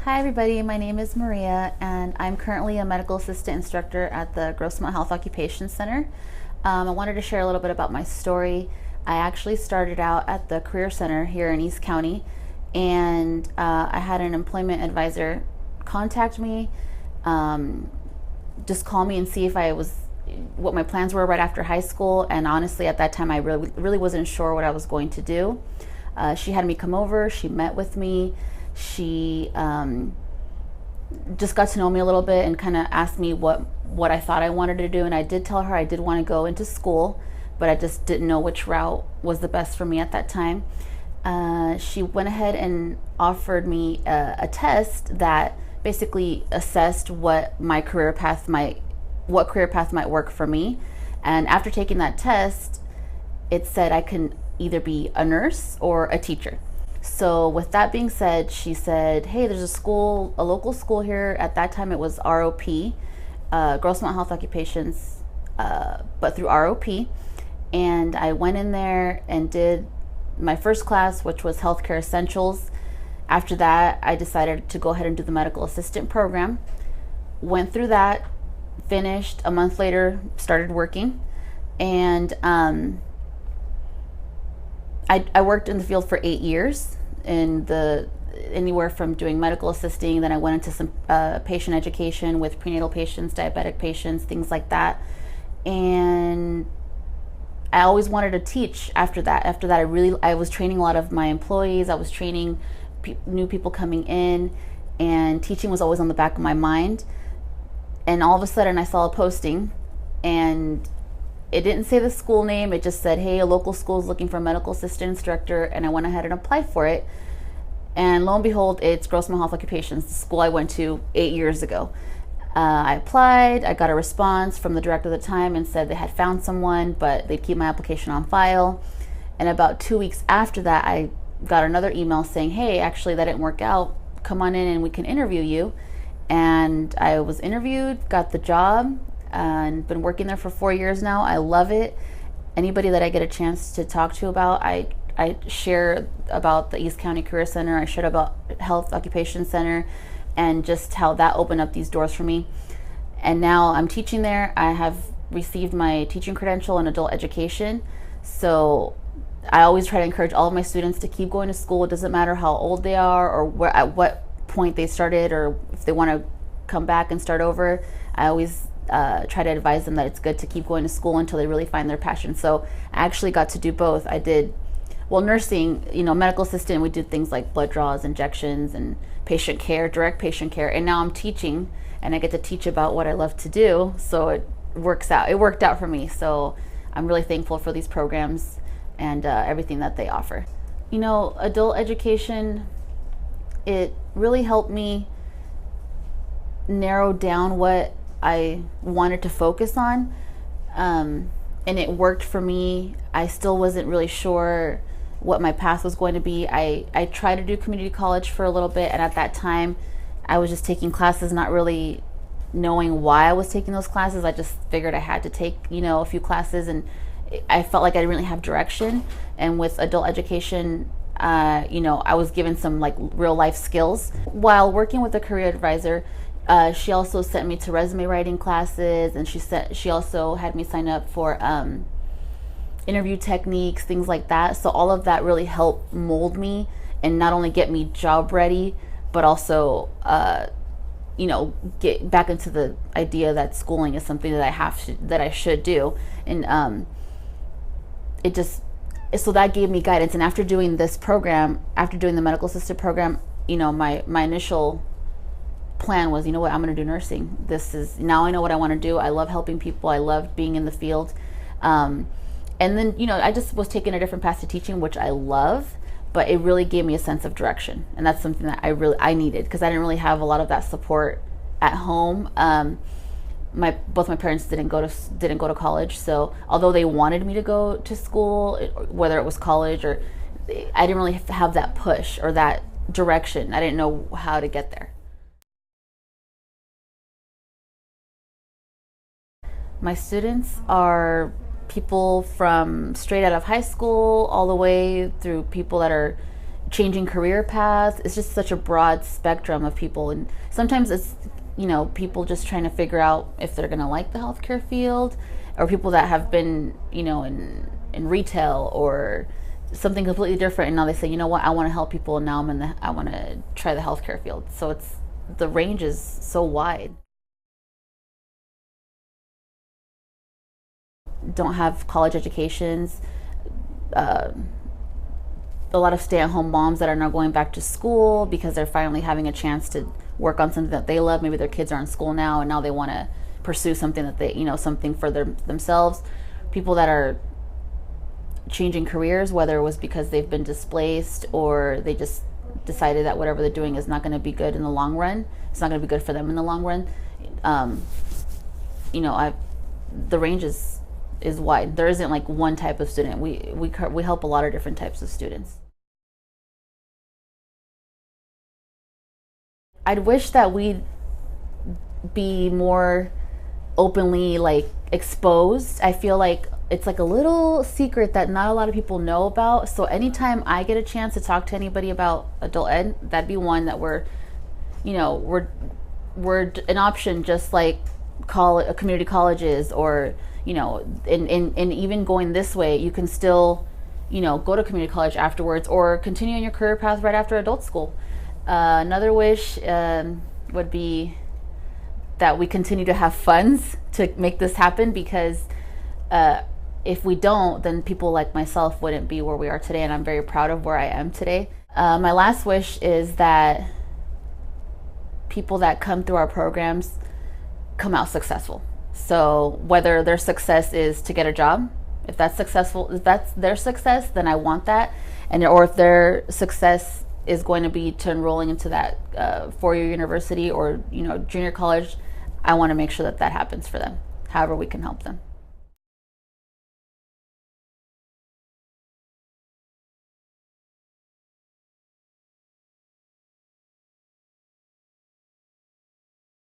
Hi everybody, my name is Maria and I'm currently a medical assistant instructor at the Grossmont Health Occupation Center. I wanted to share a little bit about my story. I actually started out at the Career Center here in East County, and I had an employment advisor contact me, just call me and see if what my plans were right after high school. And honestly, at that time, I really wasn't sure what I was going to do. She had me come over, she met with me, she just got to know me a little bit and kind of asked me what I thought I wanted to do. And I did tell her I did want to go into school, but I just didn't know which route was the best for me at that time. She went ahead and offered me a test that basically assessed what career path might work for me. And after taking that test, it said I can either be a nurse or a teacher. So with that being said, she said, hey, there's a local school here. At that time it was ROP, Grossmont Health Occupations, but through ROP. And I went in there and did my first class, which was Healthcare Essentials. After that, I decided to go ahead and do the medical assistant program. Went through that, finished. A month later, started working. And I worked in the field for 8 years, anywhere from doing medical assisting. Then I went into some patient education with prenatal patients, diabetic patients, things like that. And I always wanted to teach after that. After that, I was training a lot of my employees. I was training new people coming in, and teaching was always on the back of my mind. And all of a sudden I saw a posting, and it didn't say the school name. It just said, hey, a local school is looking for a medical assistant instructor. And I went ahead and applied for it. And lo and behold, it's Grossmont Health Occupations, the school I went to 8 years ago. I applied. I got a response from the director at the time and said they had found someone, but they'd keep my application on file. And about 2 weeks after that, I got another email saying, hey, actually that didn't work out. Come on in and we can interview you. And I was interviewed, got the job, and been working there for 4 years now. I love it. Anybody that I get a chance to talk to about, I share about the East County Career Center. I share about Health Occupation Center and just how that opened up these doors for me. And now I'm teaching there. I have received my teaching credential in adult education. So I always try to encourage all of my students to keep going to school. It doesn't matter how old they are or at what point they started, or if they want to come back and start over. I always try to advise them that it's good to keep going to school until they really find their passion. So I actually got to do both. I did, nursing, medical assistant, we did things like blood draws, injections, and patient care, direct patient care. And now I'm teaching, and I get to teach about what I love to do. So it works out. It worked out for me. So I'm really thankful for these programs and everything that they offer. Adult education, it really helped me narrow down what I wanted to focus on, and it worked for me. I still wasn't really sure what my path was going to be. I tried to do community college for a little bit, and at that time I was just taking classes, not really knowing why I was taking those classes. I just figured I had to take a few classes, and I felt like I didn't really have direction. And with adult education, I was given some real life skills. While working with a career advisor, she also sent me to resume writing classes, and she also had me sign up for interview techniques, things like that. So all of that really helped mold me and not only get me job ready, but also get back into the idea that schooling is something that I should do. And so that gave me guidance. And after doing this program, after doing the medical assistant program, my initial plan was, I'm going to do nursing. Now I know what I want to do. I love helping people. I love being in the field. And then, I just was taking a different path to teaching, which I love, but it really gave me a sense of direction. And that's something that I needed, because I didn't really have a lot of that support at home. Both my parents didn't go to college, so although they wanted me to go to school, whether it was college or, I didn't really have that push or that direction. I didn't know how to get there. My students are people from straight out of high school all the way through people that are changing career paths. It's just such a broad spectrum of people, and sometimes it's, you know, people just trying to figure out if they're going to like the healthcare field, or people that have been, you know, in retail or something completely different, and now they say, you know what, I want to help people, and now I want to try the healthcare field. So it's, the range is so wide. Don't have college educations. A lot of stay-at-home moms that are now going back to school because they're finally having a chance to work on something that they love. Maybe their kids are in school now, and now they want to pursue something that they, you know, something for themselves. People that are changing careers, whether it was because they've been displaced or they just decided that whatever they're doing is not going to be good in the long run. It's not going to be good for them in the long run. You know, the range is wide. There isn't like one type of student. We help a lot of different types of students. I'd wish that we'd be more openly like exposed. I feel like it's like a little secret that not a lot of people know about. So anytime I get a chance to talk to anybody about adult ed, that'd be one that we're an option, just like community colleges, or, you know, and even going this way, you can still, you know, go to community college afterwards or continue on your career path right after adult school. Another wish would be that we continue to have funds to make this happen, because if we don't, then people like myself wouldn't be where we are today, and I'm very proud of where I am today. My last wish is that people that come through our programs come out successful. So whether their success is to get a job, if that's their success, then I want that. And or if their success is going to be to enrolling into that 4-year university or, you know, junior college, I want to make sure that that happens for them, however we can help them.